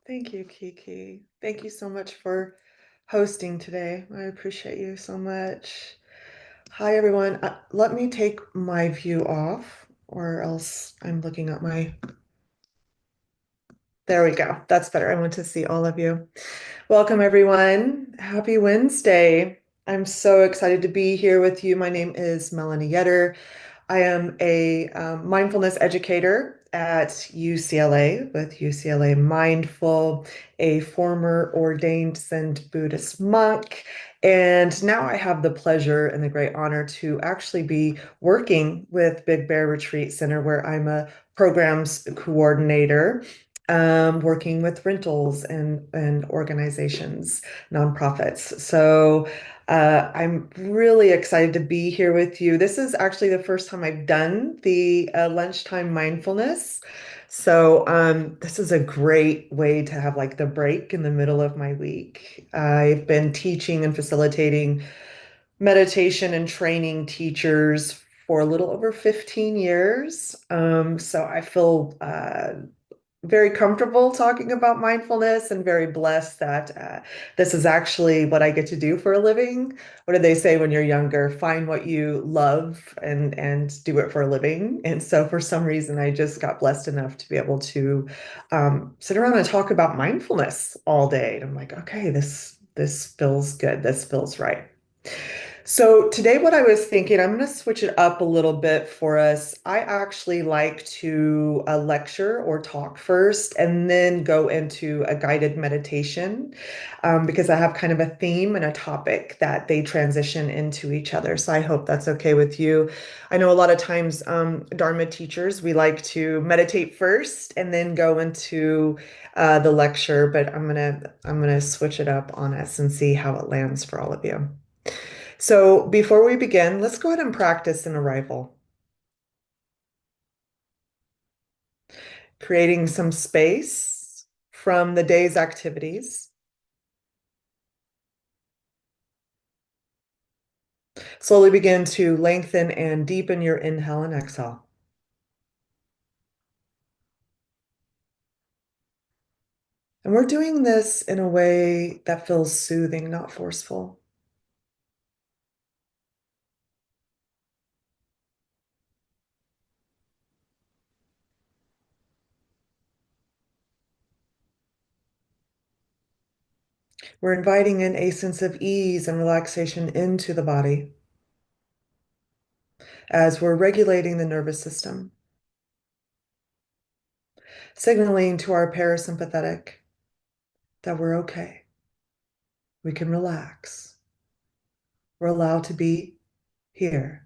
Thank you, Kiki. Thank you so much for hosting today. I appreciate you so much. Hi, everyone. Let me take my view off, or else I'm looking at my. There we go. That's better. I want to see all of you. Welcome, everyone. Happy Wednesday. I'm so excited to be here with you. My name is Melanie Yetter. I am a mindfulness educator at UCLA with UCLA Mindful, a former ordained Zen Buddhist monk. And now I have the pleasure and the great honor to actually be working with Big Bear Retreat Center, where I'm a programs coordinator, working with rentals and organizations, nonprofits. So I'm really excited to be here with you. This is actually the first time I've done the lunchtime mindfulness. So this is a great way to have like the break in the middle of my week. I've been teaching and facilitating meditation and training teachers for a little over 15 years. So I feel very comfortable talking about mindfulness and very blessed that this is actually what I get to do for a living. What do they say when you're younger? Find what you love and do it for a living. And so for some reason, I just got blessed enough to be able to sit around and talk about mindfulness all day. And I'm like, okay, this feels good. This feels right. So today, what I was thinking, I'm going to switch it up a little bit for us. I actually like to lecture or talk first and then go into a guided meditation, because I have kind of a theme and a topic that they transition into each other. So I hope that's okay with you. I know a lot of times, Dharma teachers, we like to meditate first and then go into the lecture, but I'm gonna switch it up on us and see how it lands for all of you. So before we begin, let's go ahead and practice an arrival, creating some space from the day's activities. Slowly begin to lengthen and deepen your inhale and exhale. And we're doing this in a way that feels soothing, not forceful. We're inviting in a sense of ease and relaxation into the body as we're regulating the nervous system, signaling to our parasympathetic that we're okay. We can relax. We're allowed to be here.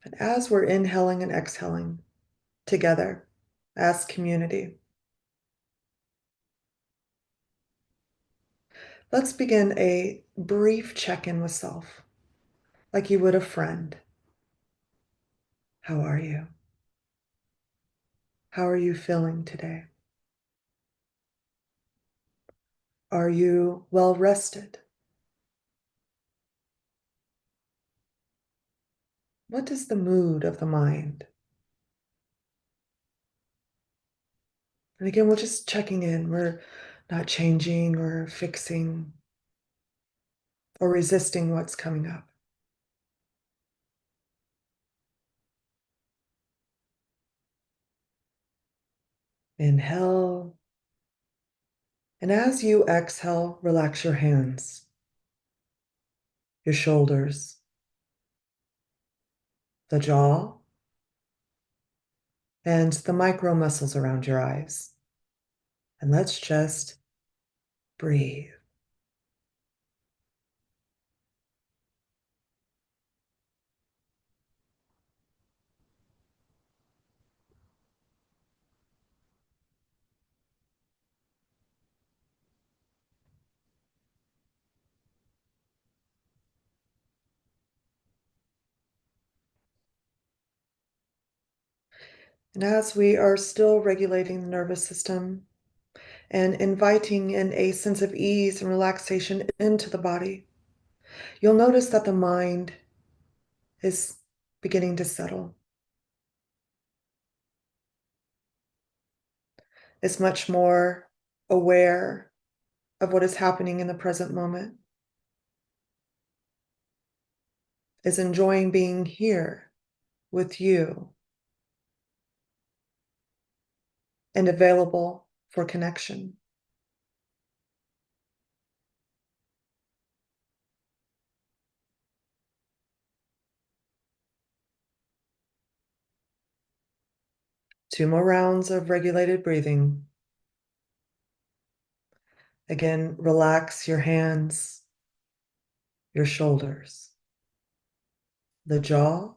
And as we're inhaling and exhaling together as community, let's begin a brief check-in with self, like you would a friend. How are you? How are you feeling today? Are you well rested? What is the mood of the mind? And again, we're just checking in. We're not changing or fixing or resisting what's coming up. Inhale. And as you exhale, relax your hands, your shoulders, the jaw, and the micro muscles around your eyes. And let's just breathe. And as we are still regulating the nervous system and inviting in a sense of ease and relaxation into the body, you'll notice that the mind is beginning to settle. It's much more aware of what is happening in the present moment, is enjoying being here with you and available for connection. Two more rounds of regulated breathing. Again, relax your hands, your shoulders, the jaw,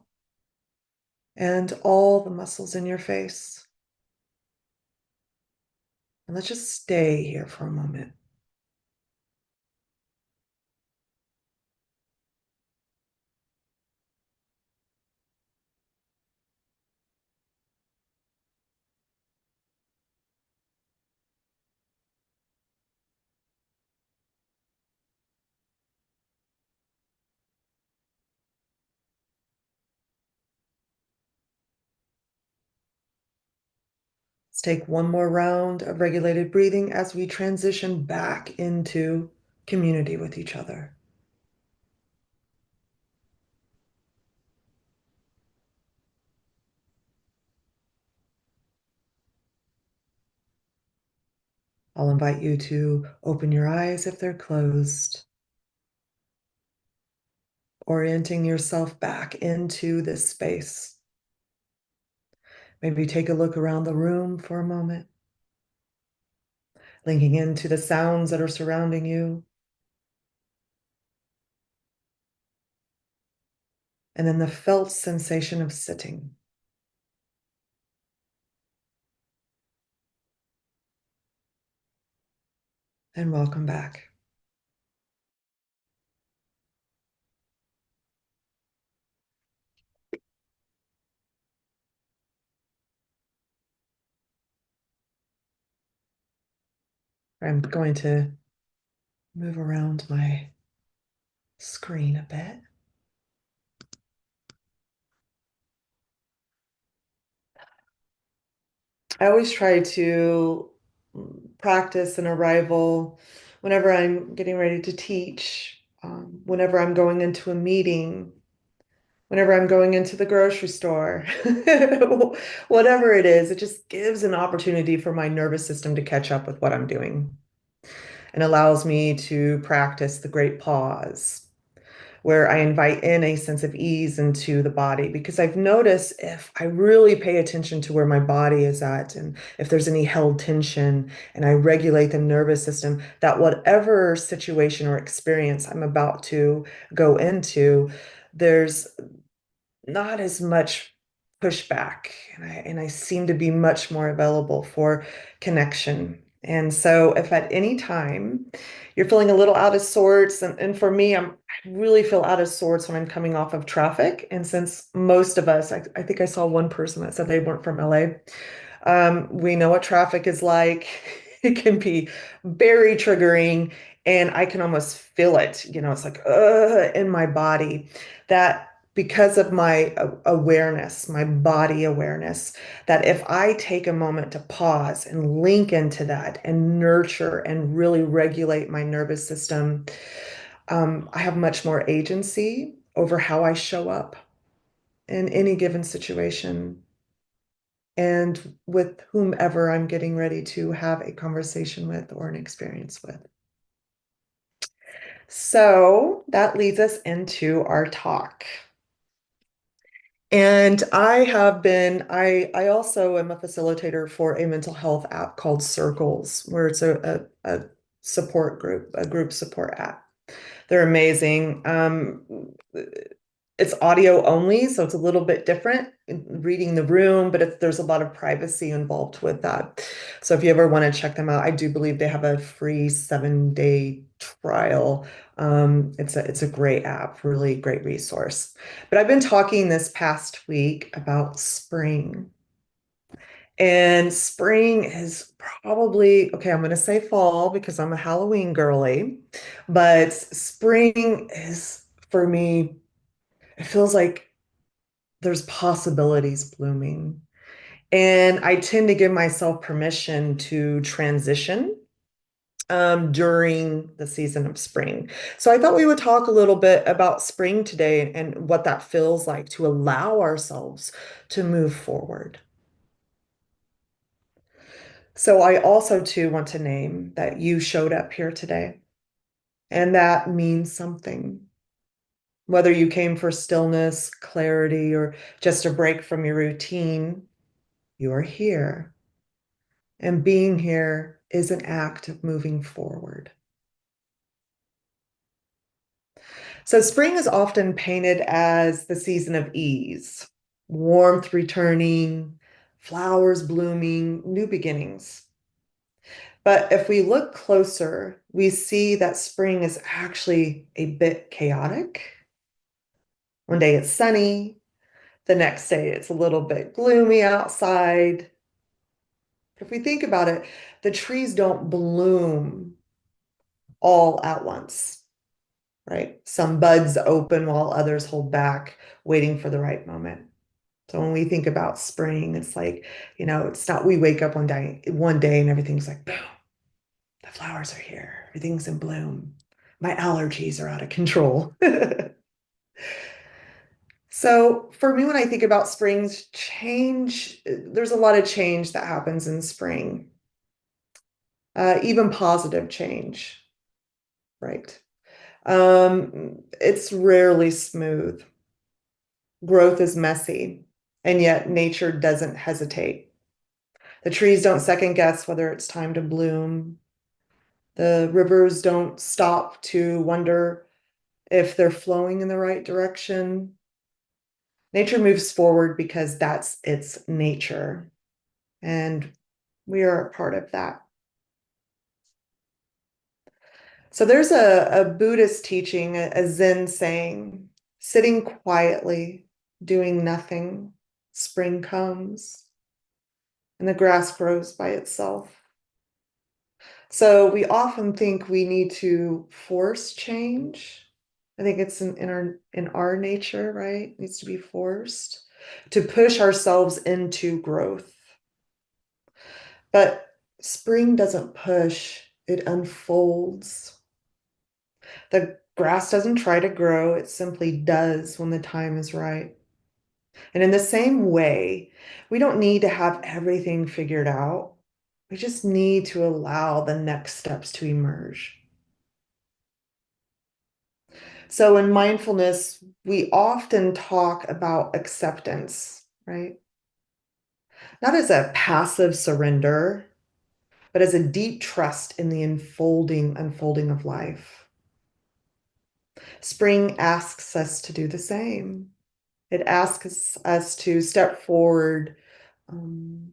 and all the muscles in your face. And let's just stay here for a moment. Let's take one more round of regulated breathing as we transition back into community with each other. I'll invite you to open your eyes if they're closed, orienting yourself back into this space. Maybe take a look around the room for a moment, linking into the sounds that are surrounding you, and then the felt sensation of sitting. And welcome back. I'm going to move around my screen a bit. I always try to practice an arrival whenever I'm getting ready to teach, whenever I'm going into a meeting, whenever I'm going into the grocery store, whatever it is, it just gives an opportunity for my nervous system to catch up with what I'm doing and allows me to practice the great pause where I invite in a sense of ease into the body. Because I've noticed if I really pay attention to where my body is at and if there's any held tension and I regulate the nervous system, that whatever situation or experience I'm about to go into, there's not as much pushback and I seem to be much more available for connection. And so if at any time you're feeling a little out of sorts, and for me, I really feel out of sorts when I'm coming off of traffic. And since most of us, I think I saw one person that said they weren't from LA. We know what traffic is like. It can be very triggering, and I can almost feel it. It's like in my body. That because of my awareness, my body awareness, that if I take a moment to pause and link into that and nurture and really regulate my nervous system, I have much more agency over how I show up in any given situation and with whomever I'm getting ready to have a conversation with or an experience with. So that leads us into our talk. And I also am a facilitator for a mental health app called Circles, where it's a support group, a group support app. They're amazing. It's audio only, so it's a little bit different in reading the room, but there's a lot of privacy involved with that. So if you ever want to check them out, I do believe they have a free 7-day trial. It's a great app, really great resource. But I've been talking this past week about spring And spring is probably, okay, I'm going to say fall because I'm a Halloween girly, but spring is for me, it feels like there's possibilities blooming. And I tend to give myself permission to transition during the season of spring. So I thought we would talk a little bit about spring today and what that feels like to allow ourselves to move forward. So I also too want to name that you showed up here today, and that means something. Whether you came for stillness, clarity, or just a break from your routine, you are here. And being here is an act of moving forward. So spring is often painted as the season of ease, warmth returning, flowers blooming, new beginnings. But if we look closer, we see that spring is actually a bit chaotic. One day it's sunny, the next day it's a little bit gloomy outside. If we think about it, the trees don't bloom all at once, right? Some buds open while others hold back, waiting for the right moment. So when we think about spring, it's like, it's not we wake up one day and everything's like, boom, the flowers are here, everything's in bloom. My allergies are out of control. So for me, when I think about spring's change, there's a lot of change that happens in spring, even positive change, right? It's rarely smooth. Growth is messy, and yet nature doesn't hesitate. The trees don't second guess whether it's time to bloom. The rivers don't stop to wonder if they're flowing in the right direction. Nature moves forward because that's its nature, and we are a part of that. So there's a Buddhist teaching, a Zen saying, sitting quietly, doing nothing, spring comes, and the grass grows by itself. So we often think we need to force change. I think it's in our nature, right? It needs to be forced to push ourselves into growth. But spring doesn't push, it unfolds. The grass doesn't try to grow, it simply does when the time is right. And in the same way, we don't need to have everything figured out. We just need to allow the next steps to emerge. So in mindfulness, we often talk about acceptance, right? Not as a passive surrender, but as a deep trust in the unfolding of life. Spring asks us to do the same. It asks us to step forward, um,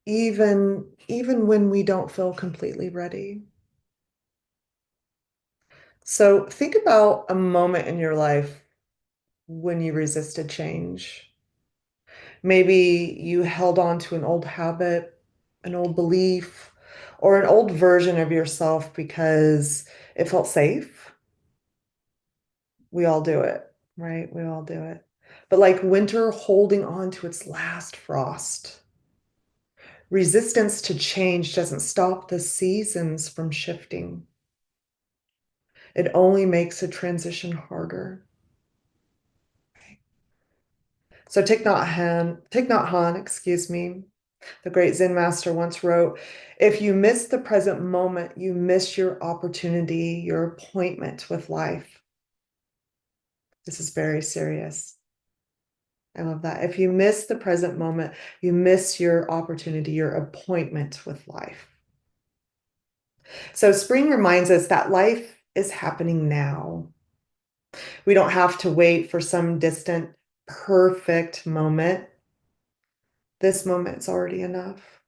even when we don't feel completely ready. So think about a moment in your life when you resisted change. Maybe you held on to an old habit, an old belief, or an old version of yourself because it felt safe. We all do it, right? We all do it. But like winter holding on to its last frost, resistance to change doesn't stop the seasons from shifting. It only makes a transition harder. So Thich Nhat Hanh, excuse me, the great Zen master once wrote, if you miss the present moment, you miss your opportunity, your appointment with life. This is very serious. I love that. If you miss the present moment, you miss your opportunity, your appointment with life. So spring reminds us that life is happening now. We don't have to wait for some distant, perfect moment. This moment's already enough.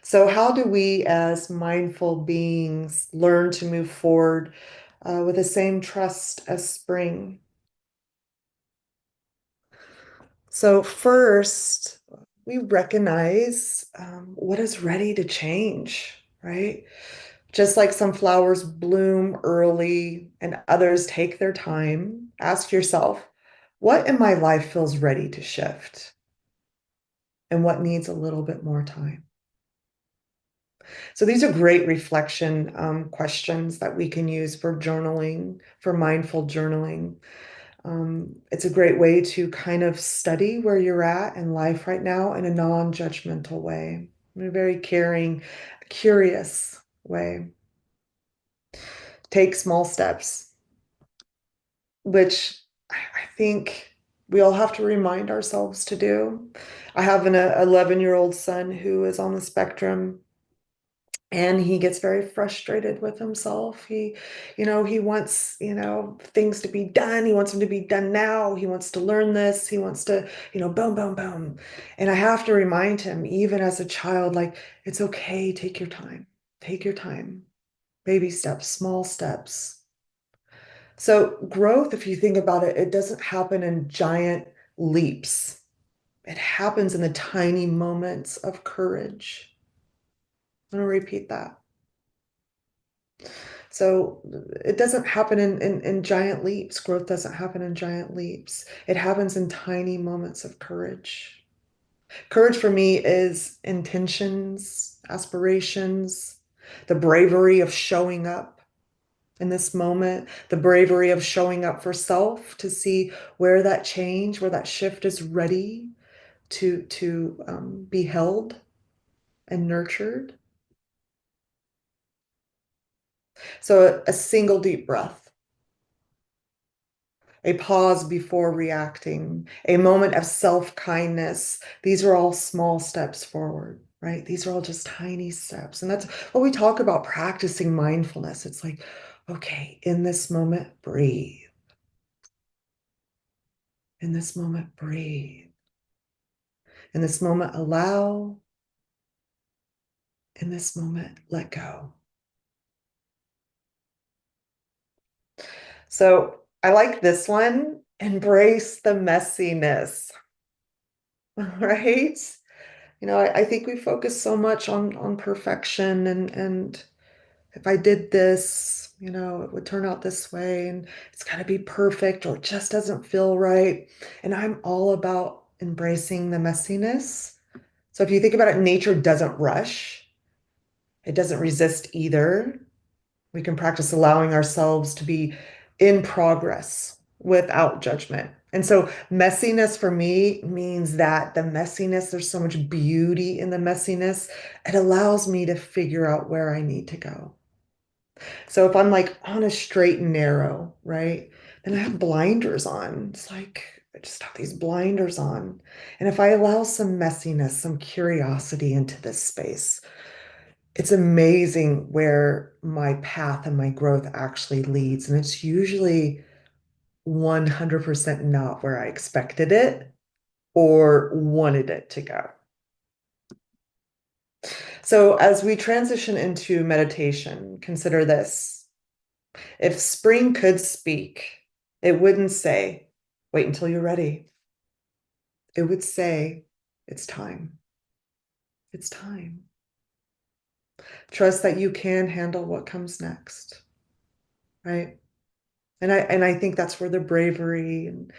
So, how do we, as mindful beings, learn to move forward with the same trust as spring? So, first, we recognize what is ready to change, right? Just like some flowers bloom early and others take their time, ask yourself, what in my life feels ready to shift and what needs a little bit more time? So these are great reflection questions that we can use for journaling, for mindful journaling. It's a great way to kind of study where you're at in life right now in a non-judgmental way, in a very caring, curious way. Take small steps, which I think we all have to remind ourselves to do. I have an 11-year-old son who is on the spectrum. And he gets very frustrated with himself. He wants, things to be done. He wants them to be done now. He wants to learn this. He wants to, boom, boom, boom. And I have to remind him, even as a child, like, it's okay. Take your time. Take your time. Baby steps, small steps. So growth, if you think about it, it doesn't happen in giant leaps. It happens in the tiny moments of courage. I'm going to repeat that. So it doesn't happen in giant leaps. Growth doesn't happen in giant leaps. It happens in tiny moments of courage. Courage for me is intentions, aspirations, the bravery of showing up in this moment, the bravery of showing up for self to see where that change, where that shift is ready to be held and nurtured. So a single deep breath, a pause before reacting, a moment of self-kindness. These are all small steps forward, right? These are all just tiny steps. And that's what we talk about practicing mindfulness. It's like, okay, in this moment, breathe. In this moment, breathe. In this moment, allow. In this moment, let go. So I like this one. Embrace the messiness, right? I think we focus so much on perfection and if I did this, it would turn out this way and it's got to be perfect or it just doesn't feel right. And I'm all about embracing the messiness. So if you think about it, nature doesn't rush. It doesn't resist either. We can practice allowing ourselves to be in progress without judgment. And so, messiness for me means that the messiness, there's so much beauty in the messiness. It allows me to figure out where I need to go. So, if I'm like on a straight and narrow, right, then I have blinders on. It's like I just have these blinders on. And if I allow some messiness, some curiosity into this space, it's amazing where my path and my growth actually leads. And it's usually 100% not where I expected it or wanted it to go. So, as we transition into meditation, consider this. If spring could speak, it wouldn't say, wait until you're ready. It would say, it's time. It's time. Trust that you can handle what comes next, right? And I think that's where the bravery and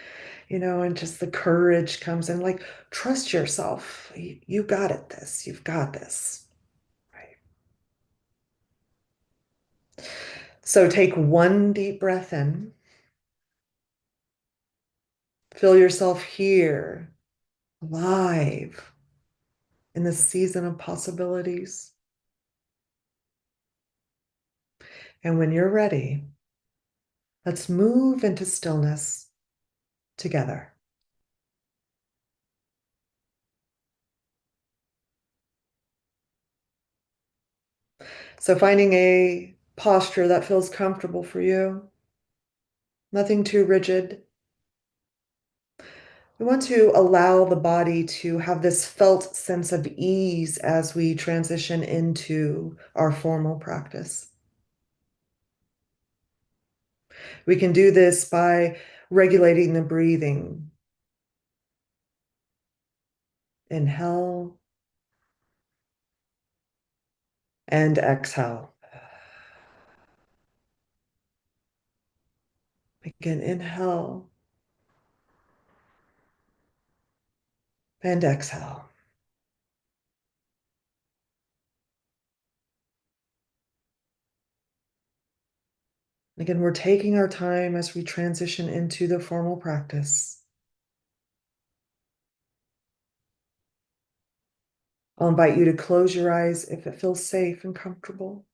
just the courage comes in. Like, trust yourself. You got it this. You've got this. Right. So take one deep breath in. Feel yourself here, alive in the season of possibilities. And when you're ready, let's move into stillness together. So finding a posture that feels comfortable for you, nothing too rigid. We want to allow the body to have this felt sense of ease as we transition into our formal practice. We can do this by regulating the breathing, Inhale and exhale. Again, inhale and exhale. Again, we're taking our time as we transition into the formal practice. I'll invite you to close your eyes if it feels safe and comfortable.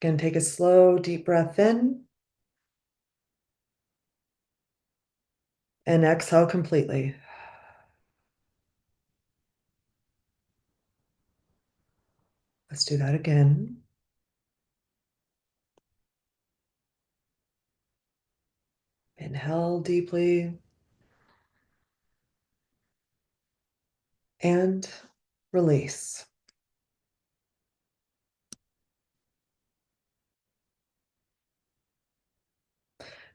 Again, take a slow, deep breath in and exhale completely. Let's do that again. Inhale deeply and release.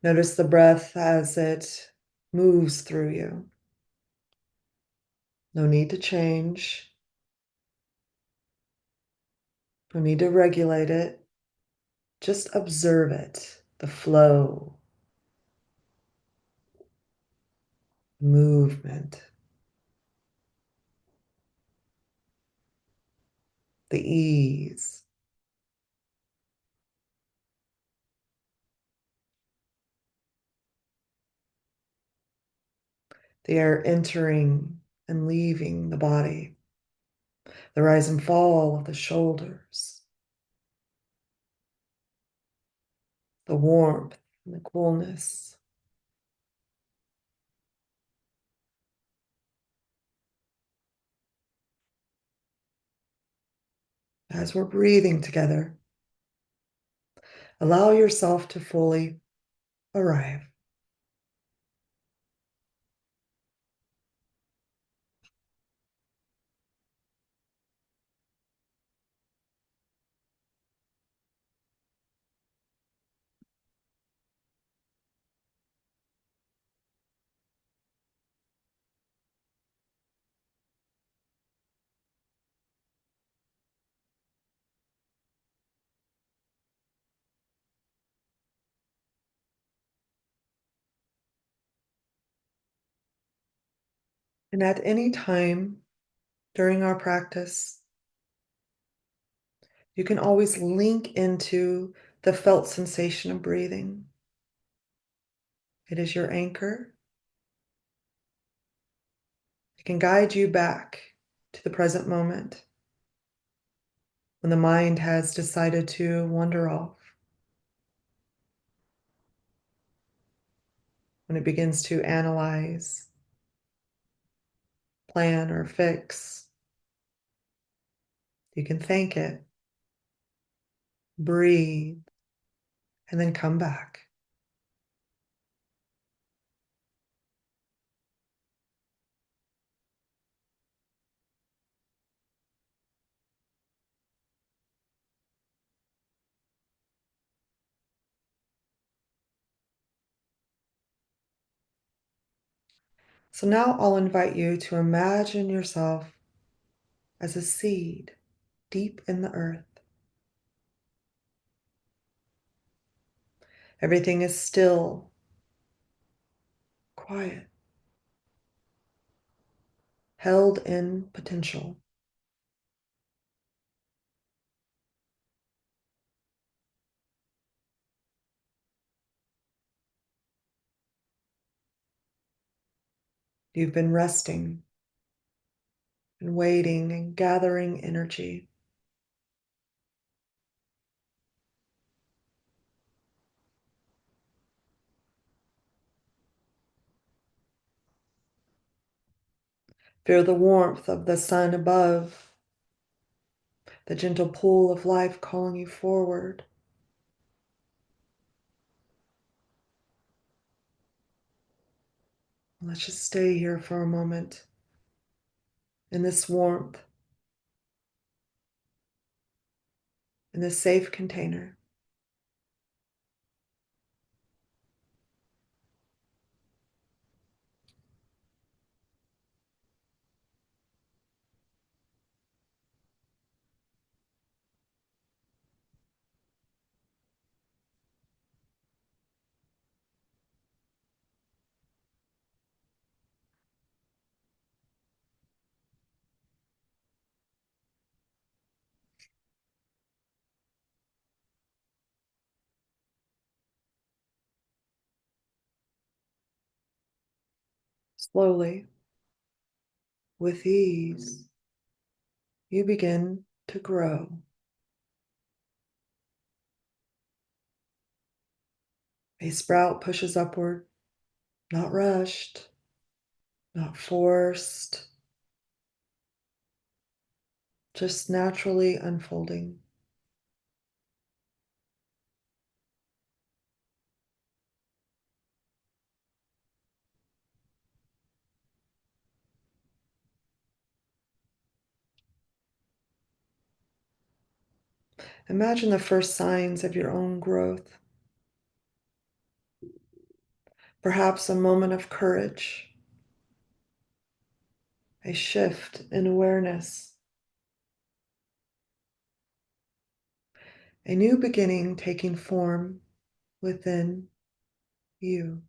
Notice the breath as it moves through you. No need to change. No need to regulate it. Just observe it, the flow, movement, the ease. The air entering and leaving the body, the rise and fall of the shoulders, the warmth and the coolness. As we're breathing together, allow yourself to fully arrive. And at any time during our practice, you can always link into the felt sensation of breathing. It is your anchor. It can guide you back to the present moment when the mind has decided to wander off, when it begins to analyze, plan, or fix. You can thank it, breathe, and then come back. So now I'll invite you to imagine yourself as a seed deep in the earth. Everything is still, quiet, held in potential. You've been resting and waiting and gathering energy. Feel the warmth of the sun above, the gentle pull of life calling you forward. Let's just stay here for a moment in this warmth, in this safe container. Slowly, with ease, you begin to grow. A sprout pushes upward, not rushed, not forced, just naturally unfolding. Imagine the first signs of your own growth, perhaps a moment of courage, a shift in awareness, a new beginning taking form within you.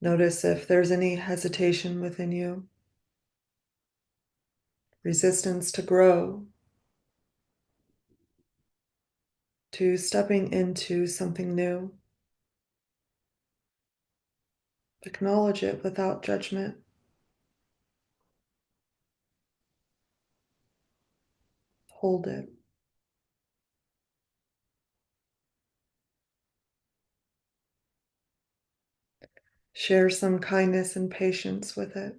Notice if there's any hesitation within you, resistance to grow, to stepping into something new. Acknowledge it without judgment. Hold it. Share some kindness and patience with it.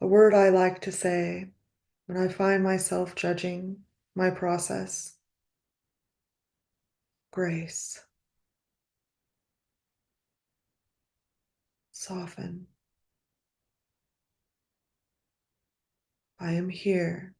A word I like to say when I find myself judging my process: grace, soften. I am here.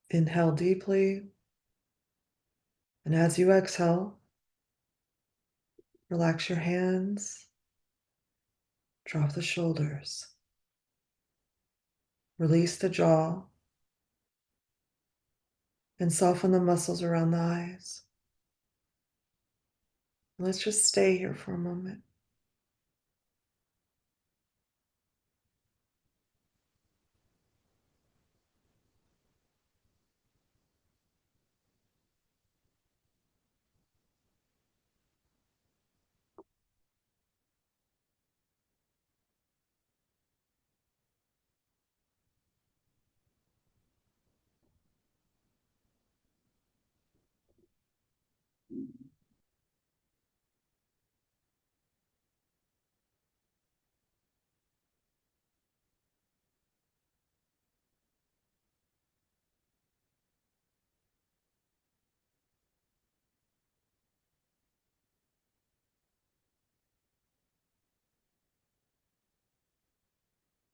Inhale deeply, and as you exhale, relax your hands, drop the shoulders, release the jaw, and soften the muscles around the eyes. Let's just stay here for a moment.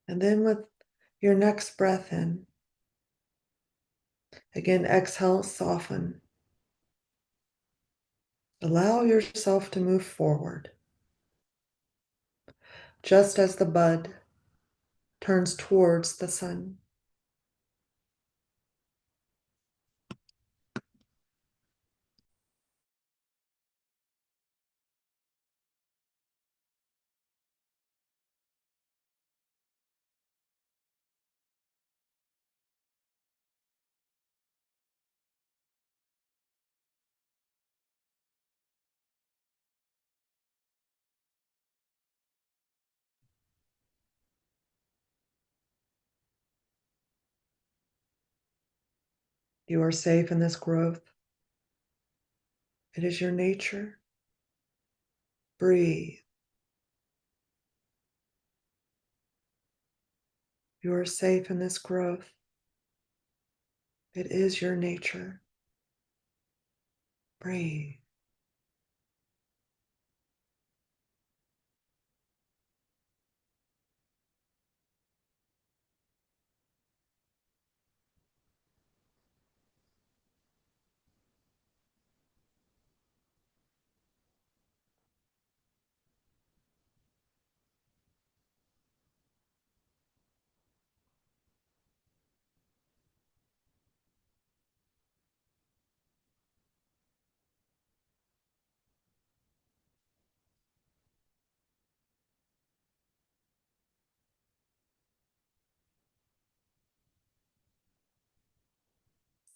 And then with your next breath in, again, exhale, soften. Allow yourself to move forward, just as the bud turns towards the sun. You are safe in this growth. It is your nature. Breathe. You are safe in this growth. It is your nature. Breathe.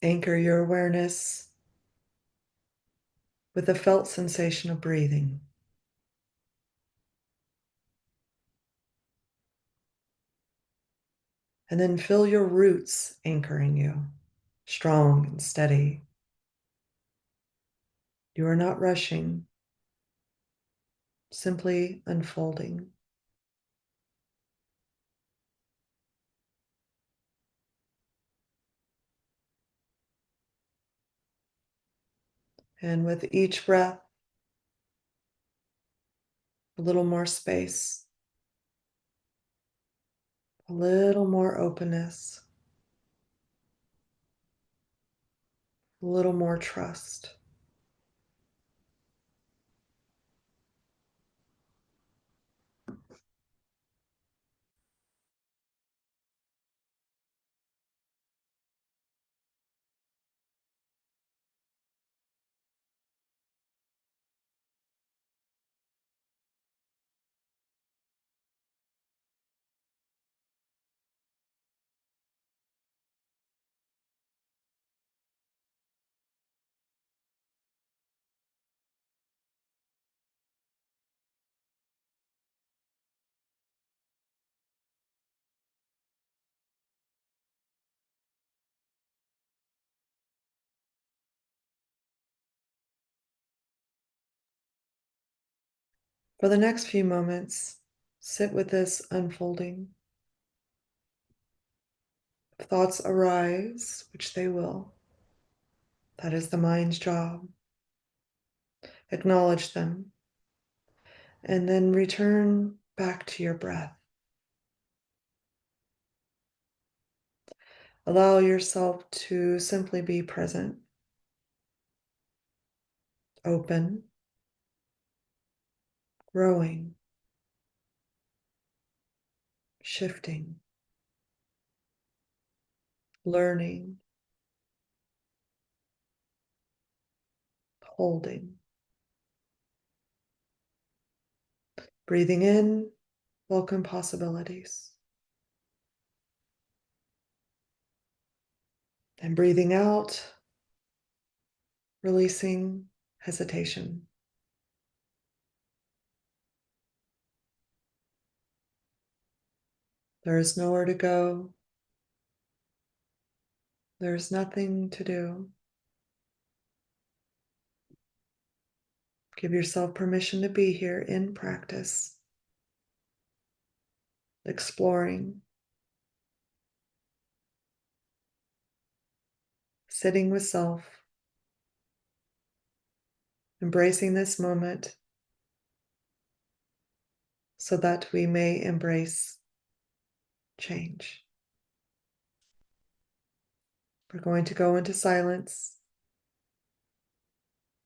Anchor your awareness with the felt sensation of breathing. And then feel your roots anchoring you, strong and steady. You are not rushing, simply unfolding. And with each breath, a little more space, a little more openness, a little more trust. For the next few moments, sit with this unfolding. If thoughts arise, which they will, that is the mind's job. Acknowledge them and then return back to your breath. Allow yourself to simply be present, open, growing, shifting, learning, holding. Breathing in, welcome possibilities. And breathing out, releasing hesitation. There is nowhere to go. There is nothing to do. Give yourself permission to be here in practice, exploring, sitting with self, embracing this moment so that we may embrace change. We're going to go into silence.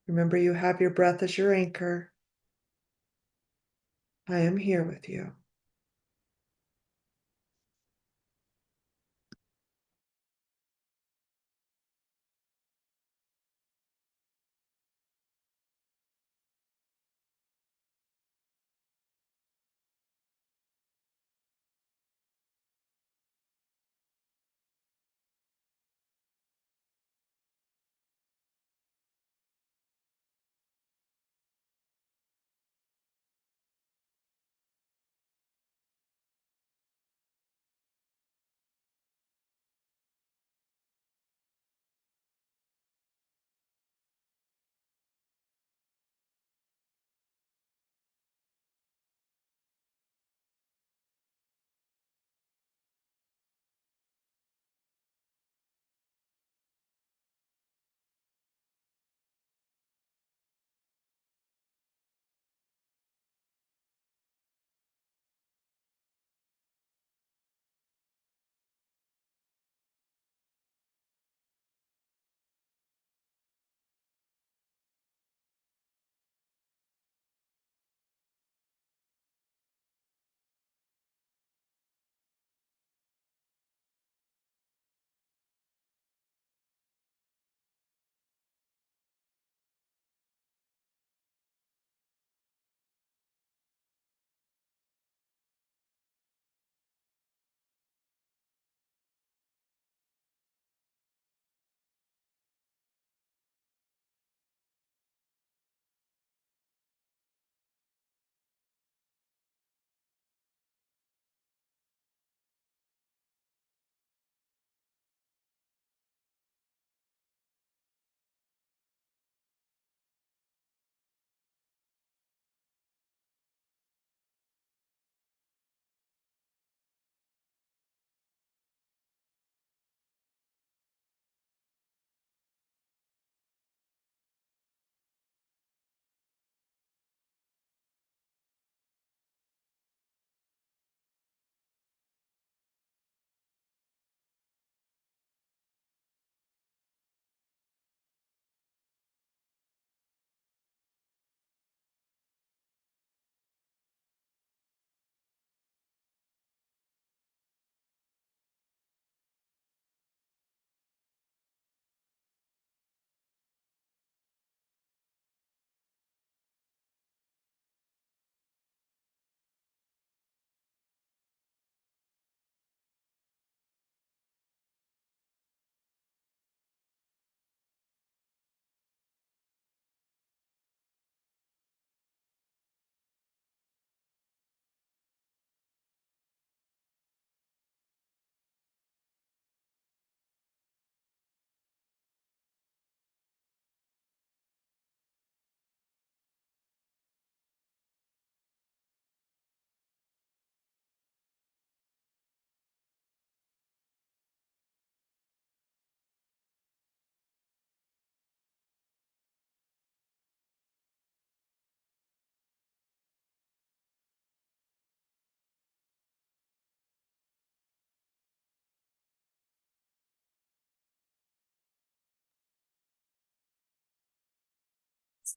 Remember, you have your breath as your anchor. I am here with you.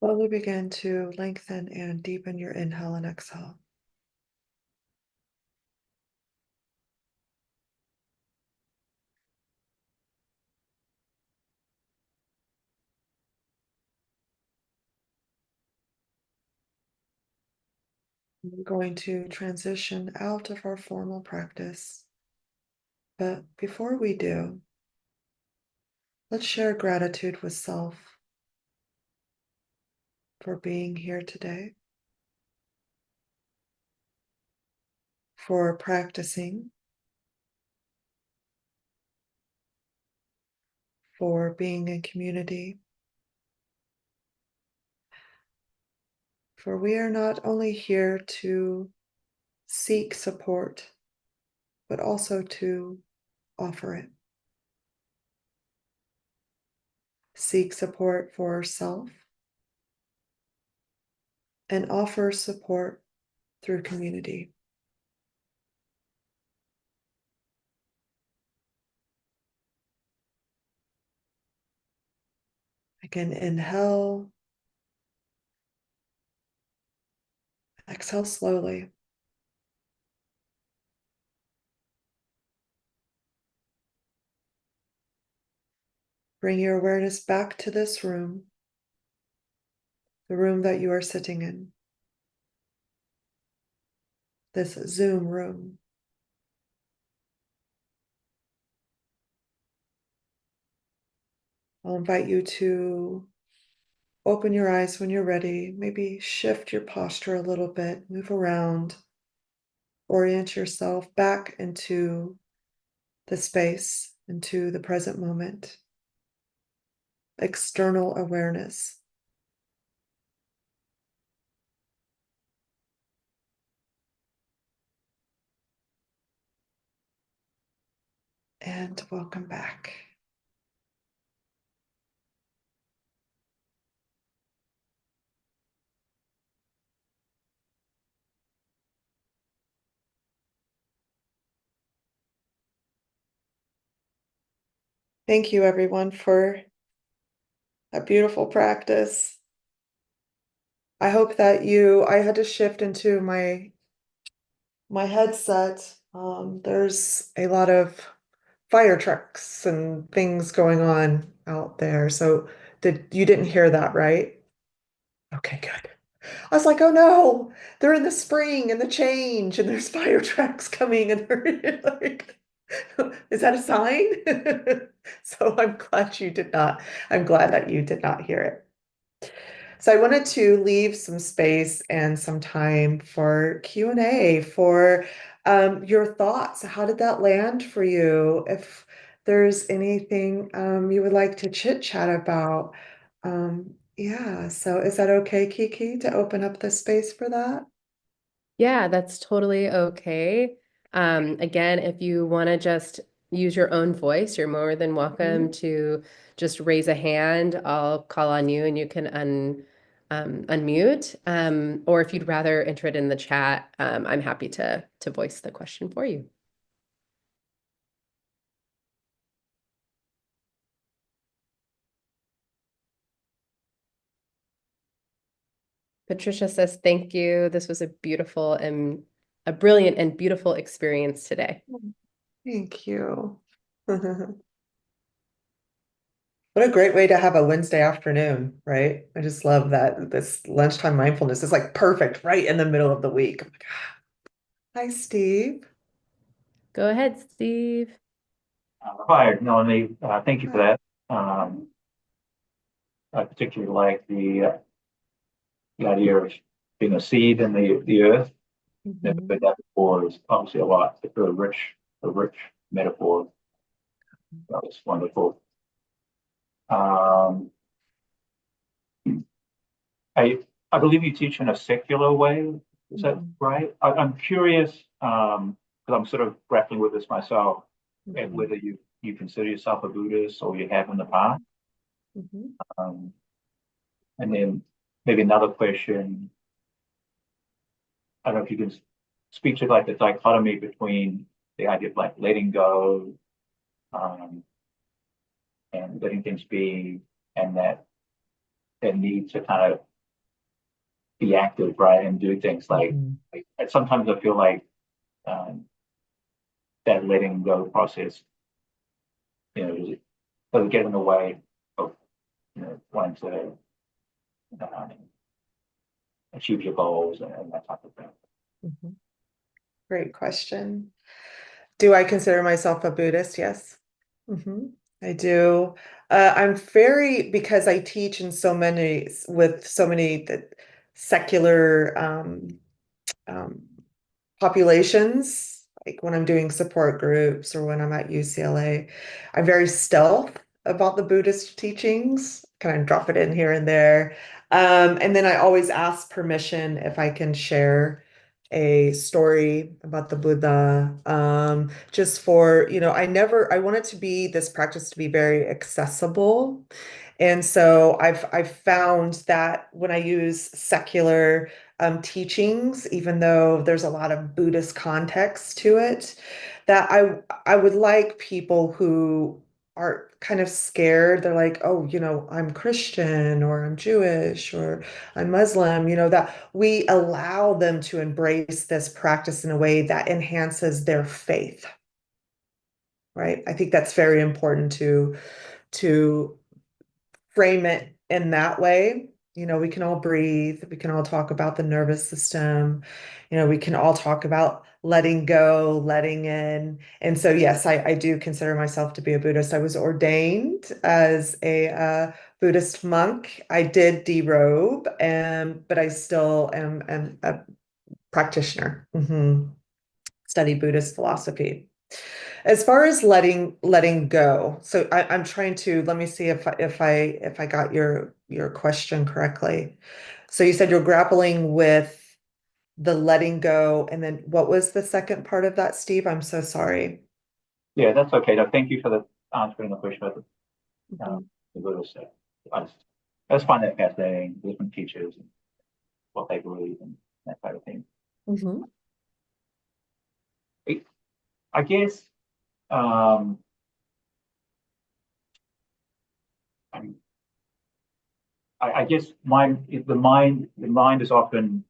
Slowly begin to lengthen and deepen your inhale and exhale. We're going to transition out of our formal practice. But before we do, let's share gratitude with self for being here today, for practicing, for being in community. For we are not only here to seek support, but also to offer it. Seek support for self and offer support through community. Again, inhale, exhale slowly. Bring your awareness back to this room, the room that you are sitting in, this Zoom room. I'll invite you to open your eyes when you're ready. Maybe shift your posture a little bit, move around, orient yourself back into the space, into the present moment. External awareness. And welcome back. Thank you, everyone, for a beautiful practice. I hope that I had to shift into my headset. There's a lot of fire trucks and things going on out there. So you didn't hear that, right? Okay, good. I was like, oh no, they're in the spring and the change, and there's fire trucks coming, and they're like, is that a sign? So I'm glad that you did not hear it. So I wanted to leave some space and some time for Q&A, for your thoughts. How did that land for you? If there's anything you would like to chit chat about. Yeah, so is that okay, Kiki, to open up the space for that? Yeah, that's totally okay. Again, if you want to just use your own voice, you're more than welcome Mhm. to just raise a hand. I'll call on you and you can unmute. Or if you'd rather enter it in the chat, I'm happy to voice the question for you. Patricia says, thank you. This was a brilliant and beautiful experience today. Thank you. What a great way to have a Wednesday afternoon, right? I just love that this lunchtime mindfulness is like perfect right in the middle of the week. I'm like, ah. Hi, Steve. Go ahead, Steve. Hi, Melanie. Thank you for Hi. that. I particularly like the idea of being a seed in the earth. Never Mhm. heard that before. It's obviously a rich metaphor. That was wonderful. Um, I I believe you teach in a secular way. Is that Mhm. right? I'm curious because I'm sort of grappling with this myself, and Mhm. whether you consider yourself a Buddhist or you have in the past. Mhm. Um, and then maybe another question. I don't know if you can speak to like the dichotomy between the idea of like letting go um, and letting things be, and their need to kind of be active, right, and do things Mhm. like and sometimes I feel like um, that letting go process, doesn't get in the way of wanting to um, achieve your goals and that type of thing. Mhm. Great question. Do I consider myself a Buddhist? Yes. hmm I do. I'm very, because I teach in so many, with so many secular um, populations, like when I'm doing support groups or when I'm at UCLA, I'm very stealth about the Buddhist teachings, kind of drop it in here and there. And then I always ask permission if I can share a story about the Buddha, just for, I want it to be this practice to be very accessible. And so I've found that when I use secular teachings, even though there's a lot of Buddhist context to it, that I would like people who are kind of scared. They're like, oh, I'm Christian or I'm Jewish or I'm Muslim, that we allow them to embrace this practice in a way that enhances their faith, right? I think that's very important to frame it in that way. We can all breathe. We can all talk about the nervous system. We can all talk about letting go, letting in. And so, yes, I do consider myself to be a Buddhist. I was ordained as a Buddhist monk. I did derobe, but I still am a practitioner. Study Buddhist philosophy. As far as letting go, so I'm trying to let me see if I got your question correctly. So you said you're grappling with the letting go, and then what was the second part of that, Steve? I'm so sorry. Yeah, that's okay. No, thank you for the answering the question about Mhm. the Buddha stuff. I just find that fascinating, different teachers and what they believe and that kind of thing. Mhm. I guess um, I, I guess the mind is often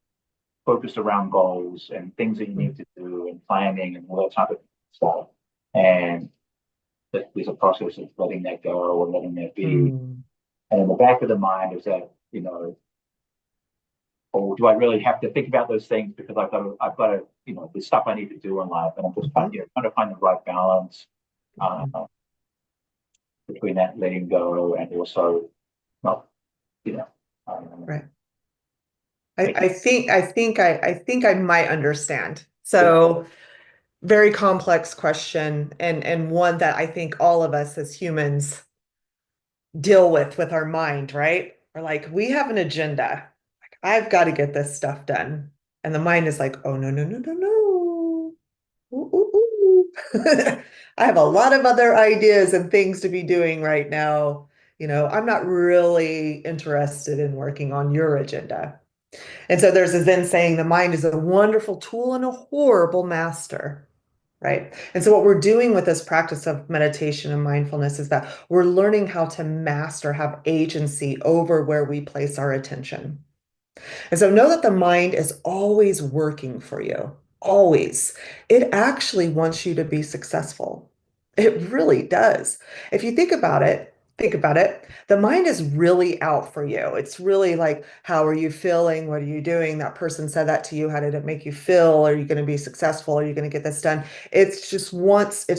focused around goals and things that you need to do and planning and all that type of stuff. And that there's a process of letting that go or letting that be. Mhm. And in the back of the mind is that, or do I really have to think about those things because I've got to, the stuff I need to do in life, and I'm just Mhm. trying to find the right balance uh, Mhm. between that letting go and also not, you know, um, Right. I, making I think I think I think I might understand. yeah, So very complex question, and one that I think all of us as humans deal with our mind, right? We're like, we have an agenda. Like, I've got to get this stuff done. And the mind is like, oh, no, no, no, no, no. Ooh, ooh, ooh. I have a lot of other ideas and things to be doing right now. I'm not really interested in working on your agenda. And so there's a Zen saying the mind is a wonderful tool and a horrible master. Right. And so, what we're doing with this practice of meditation and mindfulness is that we're learning how to master, have agency over where we place our attention. And so, know that the mind is always working for you, always. It actually wants you to be successful. It really does. If you think about it, the mind is really out for you. It's really like, how are you feeling? What are you doing? That person said that to you. How did it make you feel? Are you going to be successful? Are you going to get this done? It's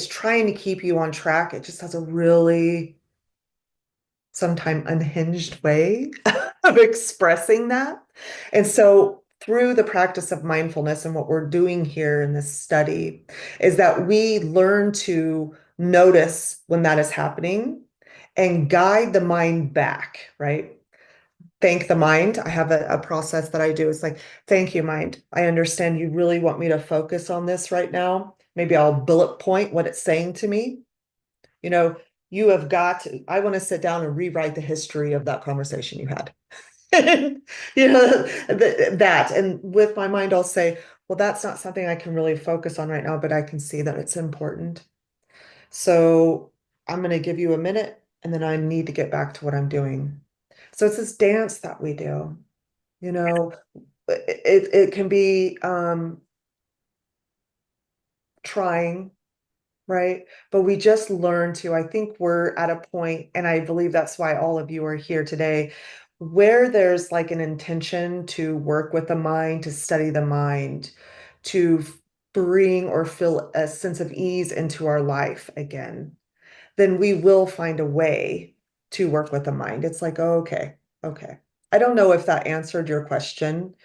trying to keep you on track. It just has a really sometimes unhinged way of expressing that. And so, through the practice of mindfulness and what we're doing here in this study, is that we learn to notice when that is happening and guide the mind back, right? Thank the mind. I have a process that I do. It's like, thank you, mind. I understand you really want me to focus on this right now. Maybe I'll bullet point what it's saying to me. You know, you have got to, I want to sit down and rewrite the history of that conversation you had. That. And with my mind, I'll say, well, that's not something I can really focus on right now, but I can see that it's important. So I'm going to give you a minute and then I need to get back to what I'm doing. So it's this dance that we do, you know, it can be trying, right? But we just learn to, I think we're at a point, and I believe that's why all of you are here today, where there's like an intention to work with the mind, to study the mind, to bring or feel a sense of ease into our life again, then we will find a way to work with the mind. It's like, oh, okay, okay. I don't know if that answered your question.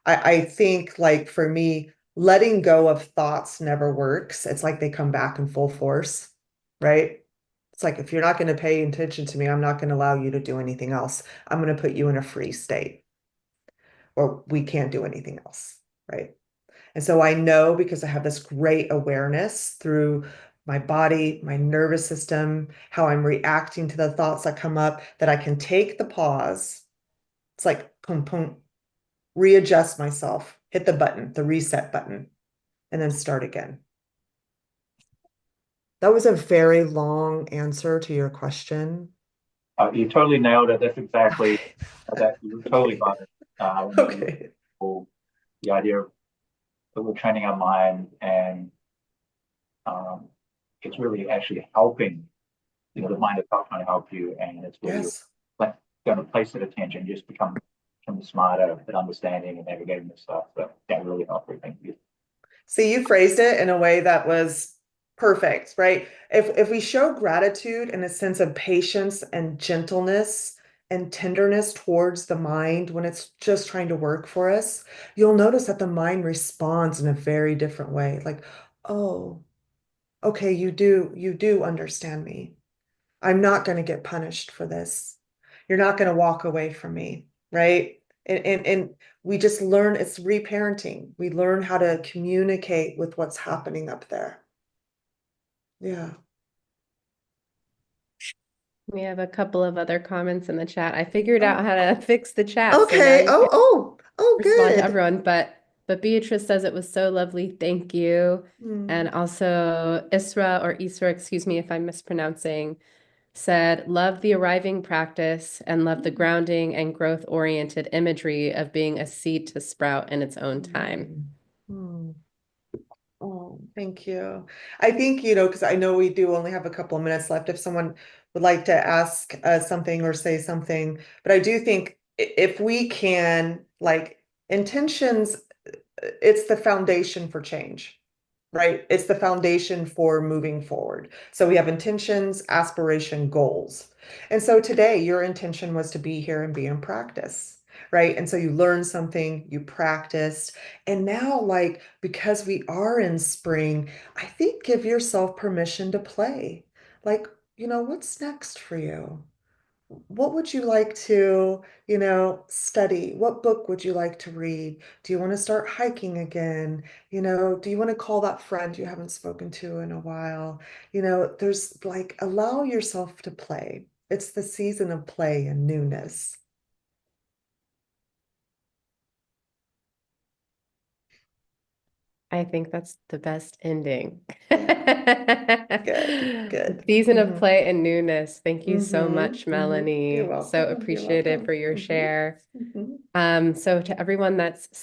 I think like for me, letting go of thoughts never works. It's like they come back in full force, right? It's like if you're not going to pay attention to me, I'm not going to allow you to do anything else. I'm going to put you in a free state, or we can't do anything else, right? And so I know because I have this great awareness through my body, my nervous system, how I'm reacting to the thoughts that come up, that I can take the pause. It's like boom, boom, readjust myself, hit the button, the reset button, and then start again. That was a very long answer to your question. You totally nailed it. That's exactly Okay. that. You totally Okay. got it. When you Okay. the idea of that we're training our mind, and um, it's really actually helping. The mind is not trying to help you, and it's where you're Yes. like going to place that attention, just become smarter at understanding and navigating this stuff. So that really helped me. Thank you. See, you phrased it in a way that was perfect, right? If we show gratitude and a sense of patience and gentleness and tenderness towards the mind when it's just trying to work for us, you'll notice that the mind responds in a very different way. Like, oh, okay, you do understand me. I'm not going to get punished for this. You're not going to walk away from me, right? And we just learn it's reparenting. We learn how to communicate with what's happening up there. Yeah. We have a couple of other comments in the chat. I figured out Oh, how to fix the chat, so now okay. you Oh, can oh, respond to good. everyone. But Beatrice says it was so lovely. Thank you. Hmm. And also Isra, excuse me if I'm mispronouncing, said, love the arriving practice and love the grounding and growth-oriented imagery of being a seed to sprout in its own time. Hmm. Oh, thank you. I think, because I know we do only have a couple of minutes left, if someone would like to ask something or say something, but I do think if we can, like, intentions, it's the foundation for change, right? It's the foundation for moving forward. So we have intentions, aspiration, goals. And so today, your intention was to be here and be in practice, right? And so you learned something, you practiced. And now, like, because we are in spring, I think give yourself permission to play. Like, what's next for you? What would you like to, study? What book would you like to read? Do you want to start hiking again? Do you want to call that friend you haven't spoken to in a while? There's like, allow yourself to play. It's the season of play and newness. I think that's the best ending. Good, good. Season of play and newness. Thank you so much, You're Melanie. So welcome. You're appreciative welcome. for your share. Mhm. So to everyone that's